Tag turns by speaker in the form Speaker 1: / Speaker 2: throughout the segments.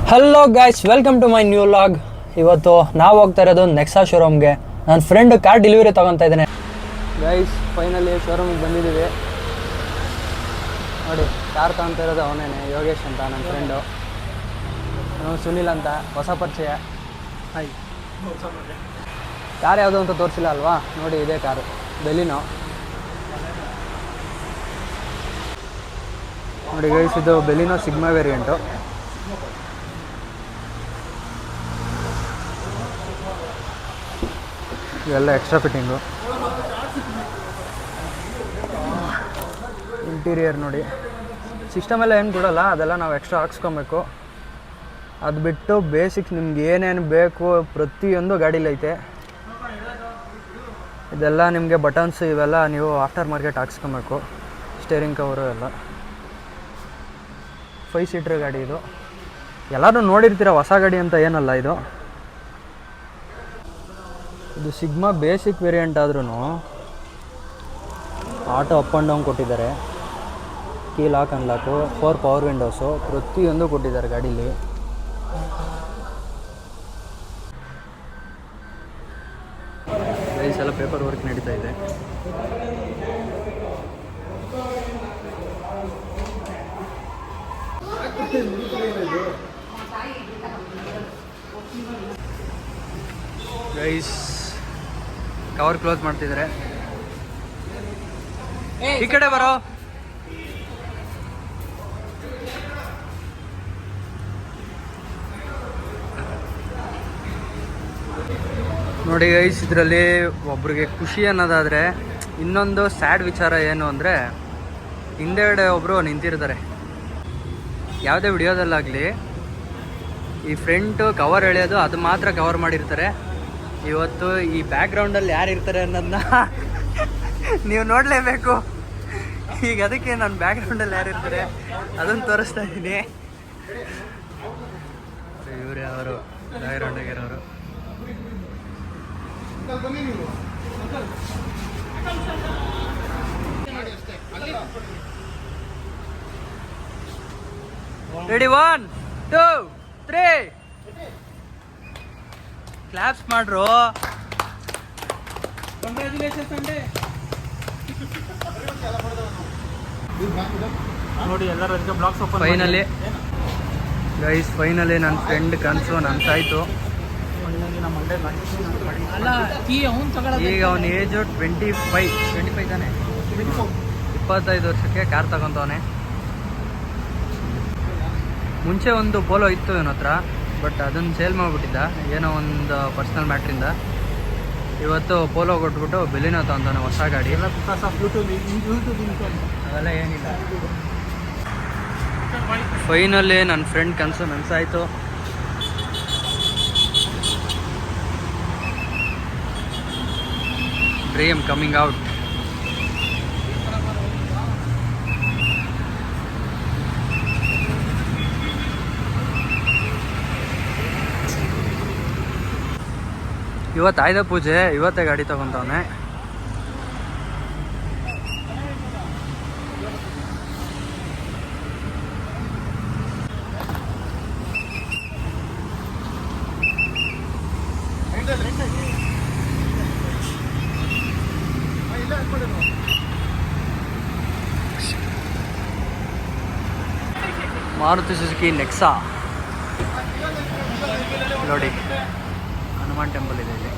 Speaker 1: Hello guys, welcome to my new vlog. ಇವತ್ತು ನಾವು ಹೋಗ್ತಾ ಇರೋದು ನೆಕ್ಸಾ ಶೋರೂಮ್ಗೆ. ನನ್ನ ಫ್ರೆಂಡ್ ಕಾರ್ ಡೆಲಿವರಿ ತೊಗೊತಾ ಇದ್ದೇನೆ. ಗೈಸ್, ಫೈನಲಿ ಶೋರೂಮಿಗೆ ಬಂದಿದ್ದೀವಿ. ನೋಡಿ, ಕಾರ್ ತೊಗೊತಾ ಇರೋದು ಅವನೇನೆ, ಯೋಗೇಶ್ ಅಂತ ನನ್ನ ಫ್ರೆಂಡು. ಸುನಿಲ್ ಅಂತ, ಹೊಸ ಪರಿಚಯ. ಹಾಯ್. ಕಾರ್ ಯಾವುದು ಅಂತ ತೋರಿಸಿಲ್ಲ ಅಲ್ವಾ? ನೋಡಿ, ಇದೇ ಕಾರು, ಬೆಲಿನೋ. ನೋಡಿ ಗೈಸ್, ಇದು ಬೆಲಿನೋ ಸಿಗ್ಮಾ ವೇರಿಯಂಟು. ಇವೆಲ್ಲ ಎಕ್ಸ್ಟ್ರಾ ಫಿಟ್ಟಿಂಗು. ಇಂಟೀರಿಯರ್ ನೋಡಿ, ಸಿಸ್ಟಮ್ ಎಲ್ಲ ಏನು ಕೊಡೋಲ್ಲ, ಅದೆಲ್ಲ ನಾವು ಎಕ್ಸ್ಟ್ರಾ ಹಾಕ್ಸ್ಕೊಬೇಕು. ಅದು ಬಿಟ್ಟು ಬೇಸಿಕ್ಸ್ ನಿಮ್ಗೆ ಏನೇನು ಬೇಕು ಪ್ರತಿಯೊಂದು ಗಾಡೀಲೈತೆ. ಇದೆಲ್ಲ ನಿಮಗೆ ಬಟನ್ಸ್ ಇವೆಲ್ಲ ನೀವು ಆಫ್ಟರ್ ಮಾರ್ಕೆಟ್ ಹಾಕ್ಸ್ಕೊಬೇಕು. ಸ್ಟೇರಿಂಗ್ ಕವರು ಎಲ್ಲ 5 ಸೀಟ್ರ್ ಗಾಡಿ ಇದು. ಎಲ್ಲರೂ ನೋಡಿರ್ತೀರ, ಹೊಸ ಗಾಡಿ ಅಂತ ಏನಲ್ಲ ಇದು. ಇದು ಸಿಗ್ಮಾ ಬೇಸಿಕ್ ವೇರಿಯಂಟ್ ಆದ್ರೂ ಆಟೋ ಅಪ್ ಆ್ಯಂಡ್ ಡೌನ್ ಕೊಟ್ಟಿದ್ದಾರೆ. Key lock unlock, 4 power windows, ಪ್ರತಿಯೊಂದು ಕೊಟ್ಟಿದ್ದಾರೆ ಗಾಡೀಲಿ. ಗೈಸ್, ಎಲ್ಲ ಪೇಪರ್ ವರ್ಕ್ ನಡೀತಾ ಇದೆ. ಗೈಸ್, ಕವರ್ ಕ್ಲೋಸ್ ಮಾಡ್ತಿದ್ದಾರೆ. ಈ ಕಡೆ ಬರೋ. ನೋಡಿ ಗೈಸ್, ಇದರಲ್ಲಿ ಒಬ್ರಿಗೆ ಖುಷಿ ಅನ್ನೋದಾದರೆ, ಇನ್ನೊಂದು ಸ್ಯಾಡ್ ವಿಚಾರ ಏನು ಅಂದರೆ, ಹಿಂದೆಗಡೆ ಒಬ್ಬರು ನಿಂತಿರ್ತಾರೆ. ಯಾವುದೇ ವಿಡಿಯೋದಲ್ಲಾಗಲಿ ಈ ಫ್ರಂಟು ಕವರ್ ಎಳೆಯೋದು ಅದು ಮಾತ್ರ ಕವರ್ ಮಾಡಿರ್ತಾರೆ. ಇವತ್ತು ಈ ಬ್ಯಾಕ್ಗ್ರೌಂಡಲ್ಲಿ ಯಾರು ಇರ್ತಾರೆ ಅನ್ನೋದನ್ನ ನೀವು ನೋಡಲೇಬೇಕು. ಈಗ ಅದಕ್ಕೆ ನಾನು ಬ್ಯಾಕ್ಗ್ರೌಂಡಲ್ಲಿ ಯಾರು ಇರ್ತಾರೆ ಅದನ್ನು ತೋರಿಸ್ತಾ ಇದ್ದೀನಿ. ಇವರೇ ಅವರು, ರಾಯರೊಂಡಗಿರೋರು. ರೆಡಿ, 1 2 3 ಕ್ಲಾಪ್ಸ್ ಮಾಡ್ರು.
Speaker 2: ನೋಡಿ, ಎಲ್ಲರೂ blogs open.
Speaker 1: Finally guys, finally ನನ್ನ ಫ್ರೆಂಡ್ ಕನಸು ನನಸಾಯ್ತು. ಈಗ ಅವನ ಏಜು 25 ತಾನೆ, 25 ವರ್ಷಕ್ಕೆ ಕಾರ್ ತಗೊಂತವನೆ. ಮುಂಚೆ ಒಂದು ಪೋಲೋ ಇತ್ತು ಇವನ ಹತ್ರ, ಬಟ್ ಅದನ್ನು ಸೇಲ್ ಮಾಡಿಬಿಟ್ಟಿದ್ದ ಏನೋ ಒಂದು ಪರ್ಸ್ನಲ್ ಮ್ಯಾಟ್ರಿಂದ. ಇವತ್ತು ಪೋಲೋ ಕೊಟ್ಬಿಟ್ಟು ಬೆಲಿನೋ ತಗೊಂತಾನೆ, ಹೊಸ ಗಾಡಿ. ಅದೆಲ್ಲ ಏನಿಲ್ಲ. ಫೈನಲಿ ನನ್ನ ಫ್ರೆಂಡ್ ಕನಸು ನನಸಾಯ್ತು. Dream coming out. ಇವತ್ತು ಆಯ್ದ ಪೂಜೆ, ಇವತ್ತೇ ಗಾಡಿ ತಗೊಂತವನೆ. ಮಾರುತಿ ಸುಜುಕಿ ನೆಕ್ಸಾ. ನೋಡಿ, ಹನುಮಾನ್ ಟೆಂಪಲ್ ಇದೆ ಇಲ್ಲಿ.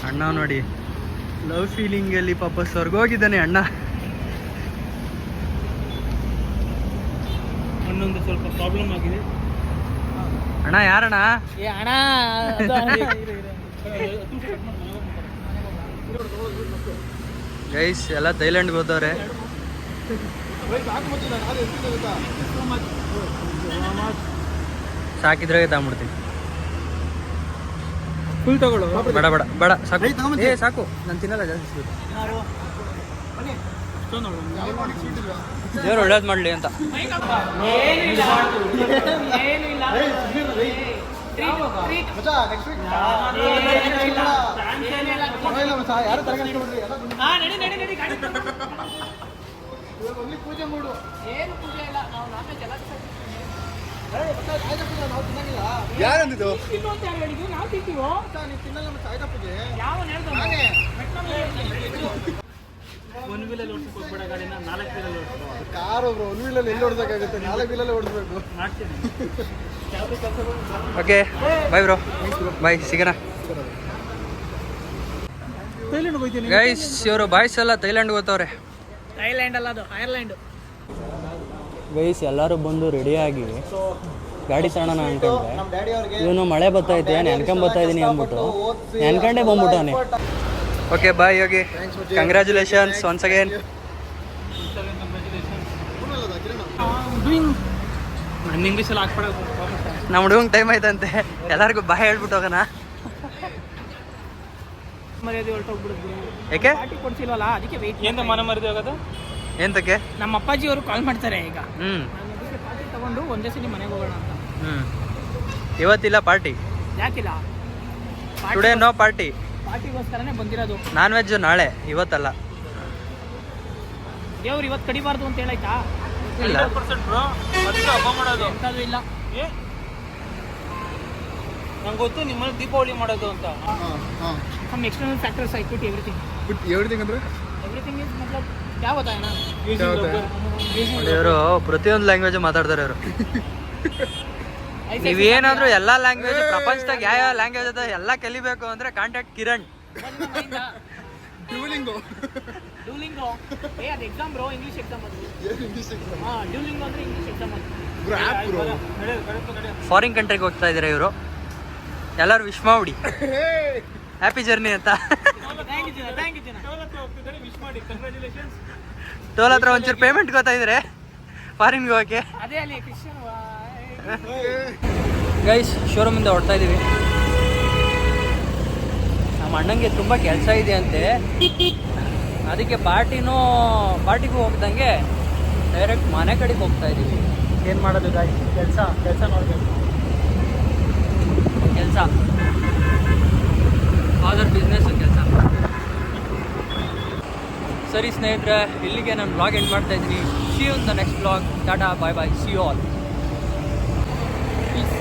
Speaker 1: ಅಣ್ಣ ನೋಡಿ, ಲವ್ ಫೀಲಿಂಗ್ ಅಲ್ಲಿ ಪಾಪ ಸ್ವರ್ಗೋಗಿದ್ದಾನೆ ಅಣ್ಣ.
Speaker 2: ಅನ್ನೊಂದು ಸ್ವಲ್ಪ ಪ್ರಾಬ್ಲಮ್ ಆಗಿದೆ.
Speaker 1: ಅಣ್ಣ ಯಾರಣ್ಣ?
Speaker 2: ಅಣ್ಣ
Speaker 1: ಗೈಸ್, ಎಲ್ಲ ಥೈಲ್ಯಾಂಡ್ಗೆ ಹೋದವ್ರೆ. ಸಾಕಿದ್ರೆ ತಗೊಂಡ್ಬಿಡ್ತೀನಿ.
Speaker 2: ಫುಲ್ ತಗೊಳ್ಳೋ.
Speaker 1: ಬೇಡ ಬೇಡ ಬೇಡ, ಸಾಕು. ಸಾಕು, ನಾನು ತಿನ್ನಲ್ಲ ಜಾಸ್ತಿ. ದೇವ್ರು ಒಳ್ಳೇದು ಮಾಡಲಿ ಅಂತ.
Speaker 3: ಪೂಜೆ ಮಾಡು. ಏನು ಪೂಜೆ ಇಲ್ಲ, ನಾವು ನಾನ್ ವೆಜ್ ಎಲ್ಲ ಯಾರಂದಿದ್ದು ನಾವು ತಿಂತೀವೋ ನೀವು ತಿನ್ನಲ್ಲ. ಮತ್ತೆ ಆಯ್ತಾ ಪೂಜೆ ಯಾವ
Speaker 2: ಒಂದು ವೀಲಲ್ಲಿ ಓಡಿಸಿ ಕೊಟ್ಬೇಡ ಗಾಡಿನ 4 ವೀಲಲ್ಲಿ ಓಡಿಸ್ಕೋ.
Speaker 3: ಕಾರು ಒಂದು ವೀಲಲ್ಲಿ ಎಲ್ಲಿ ಓಡಿಸೋಕ್ಕಾಗುತ್ತೆ? 4 ವೀಲಲ್ಲಿ ಓಡಿಸ್ಬೇಕು.
Speaker 2: ಮಾಡ್ತೀನಿ.
Speaker 1: ಓಕೆ ಬಾಯ್ ಬ್ರೋ, ಬಾಯ್, ಸಿಗೋಣ.
Speaker 2: ಥೈಲ್ಯಾಂಡ್ ಹೋಗ್ತೀನಿ
Speaker 1: ಗೈಸ್, ಇವರು ಬಾಯ್ಸ್ ಎಲ್ಲ ಥೈಲ್ಯಾಂಡ್ ಹೋಗ್ತವ್ರೆ.
Speaker 2: ಥೈಲ್ಯಾಂಡ್ ಅಲ್ಲ, ಅದು ಐರ್ಲ್ಯಾಂಡ್.
Speaker 1: ಗೈಸ್ ಎಲ್ಲರೂ ಬಂದು ರೆಡಿಯಾಗಿ ಗಾಡಿ ತಗೋಣ ಅನ್ಕೊಂಡ್ರೆ ಇವನು ಮಳೆ ಬರ್ತೈತೆ ನೆನ್ಕೊಂಬತ್ತಾ ಇದ್ದೀನಿ ಅಂದ್ಬಿಟ್ಟು ನೆನ್ಕೊಂಡೇ ಬಂದ್ಬಿಟ್ಟವನೆ. Okay bye Yogi, congratulations once again.
Speaker 2: ನನ್ನ ಇಂಗ್ಲೀಷಲ್ಲಿ ಹಾಕ್ಬಿಡೋದು.
Speaker 1: ನಮ್ಮ ಹುಡುಗಂಗೆ ಟೈಮ್ ಆಯ್ತಂತೆ, ಎಲ್ಲರಿಗೂ ಬಾಯ್ ಹೇಳ್ಬಿಟ್ಟು ಹೋಗೋಣ.
Speaker 2: ಮರ್ಯಾದೆ ಹೊರಟೋಗ್ಬಿಡುದು.
Speaker 1: ಯಾಕೆ?
Speaker 2: ಪಾರ್ಟಿ ಕೊಡ್ಸಿಲ್ವಲ್ಲ, ಅದಕ್ಕೆ ವೆಯ್ಟ್. ಏನು ಮನ ಮರ್ಯಾದೆ ಹೋಗೋದು?
Speaker 1: ಎಂತಕ್ಕೆ?
Speaker 2: ನಮ್ಮ ಅಪ್ಪಾಜಿ ಅವರು ಕಾಲ್ ಮಾಡ್ತಾರೆ ಈಗ.
Speaker 1: ನಾನು
Speaker 2: ಅದಕ್ಕೆ ಪಾರ್ಟಿ ತಗೊಂಡು ಒಂದೇ ಸಲ ಮನೆಗೆ ಹೋಗೋಣ ಅಂತ.
Speaker 1: ಇವತ್ತಿಲ್ಲ ಪಾರ್ಟಿ,
Speaker 2: ಯಾಕಿಲ್ಲ?
Speaker 1: Today no party.
Speaker 2: ಪಾರ್ಟಿಗೋಸ್ಕರನೇ ಬಂದಿರೋದು.
Speaker 1: ನಾನ್ ವೆಜ್ ನಾಳೆ, ಇವತ್ತಲ್ಲ.
Speaker 2: ದೇವ್ರು ಇವತ್ತು ಕಡಿಬಾರ್ದು ಅಂತ ಹೇಳಾಯ್ತಾ?
Speaker 1: ಇಲ್ಲ.
Speaker 2: ಹಬ್ಬ ಮಾಡೋದು ಎಂಥದ್ದು ಇಲ್ಲ. ನಂಗೆ ಗೊತ್ತು ನಿಮ್ಮಲ್ಲಿ ದೀಪಾವಳಿ ಮಾಡೋದು ಅಂತ. Some external factors I quit everything
Speaker 3: ಅಂದ್ರೆ
Speaker 2: ಎವ್ರಿಥಿಂಗ್ ಇಸ್ ಮತ್ಲಬ್ क्या होता है ना
Speaker 1: ಇವರು ಪ್ರತಿಯೊಂದು ಲ್ಯಾಂಗ್ವೇಜ್ ಮಾತಾಡ್ತಾರೆ ಇವರು. ನೀವೇನಾದ್ರೂ ಎಲ್ಲಾ ಲ್ಯಾಂಗ್ವೇಜ್ ಪ್ರಪಂಚದಾಗ ಯಾವ ಲ್ಯಾಂಗ್ವೇಜ್ ಅದ ಎಲ್ಲ ಕಲಿಬೇಕು ಅಂದ್ರೆ ಕಾಂಟ್ಯಾಕ್ಟ್ ಕಿರಣ್.
Speaker 3: ಡ್ಯೂಲಿಂಗೋ
Speaker 2: ಏ ಅದು ಎಕ್ಸಾಮ್ ಬ್ರೋ, ಇಂಗ್ಲಿಷ್ ಎಕ್ಸಾಮ್ ಅದು. ಡ್ಯೂಲಿಂಗೋ ಅಂದ್ರೆ ಇಂಗ್ಲಿಷ್ ಎಕ್ಸಾಮ್ ಅದು.
Speaker 1: ಫಾರಿನ್ ಕಂಟ್ರಿಗೆ ಹೋಗ್ತಾ ಇದ್ದಾರೆ ಇವರು. ಎಲ್ಲರೂ ವಿಶ್ ಮಾಡಿ ಹ್ಯಾಪಿ ಜರ್ನಿ ಅಂತ. ಟೋಲ್ ಹತ್ರ ಒಂಚೂರು ಪೇಮೆಂಟ್ ಗೊತ್ತಾ ಇದ್ರೆ ಫಾರಿನ್ಗೆ ಹೋಗಕ್ಕೆ.
Speaker 2: ಅದೇ ಅಲ್ಲಿ ಕ್ರಿಶ್ಚಿಯನ್
Speaker 1: ಗೈಸ್, ಶೋರೂಮಿಂದ ಹೊಡ್ತಾ ಇದ್ದೀವಿ. ನಮ್ಮ ಅಣ್ಣಂಗೆ ತುಂಬ ಕೆಲಸ ಇದೆ ಅಂತೆ, ಅದಕ್ಕೆ ಪಾರ್ಟಿಗೂ ಹೋಗ್ದಂಗೆ ಡೈರೆಕ್ಟ್ ಮನೆ ಕಡೆಗೆ ಹೋಗ್ತಾ ಇದ್ದೀವಿ.
Speaker 2: ಏನು ಮಾಡೋದು ಗಾಡಿ? ಕೆಲಸ ನೋಡಬೇಕು.
Speaker 1: ಕೆಲಸ ಫಾದರ್ ಬಿಸ್ನೆಸ್ ಕೆಲಸ. ಸರಿ ಸ್ನೇಹಿತರೆ, ಇಲ್ಲಿಗೆ ನಾನು ಬ್ಲಾಗ್ ಎಂಡ್ ಮಾಡ್ತಾ ಇದ್ದೀನಿ. See you in the next blog. Tata, bye bye, see you all. Piece.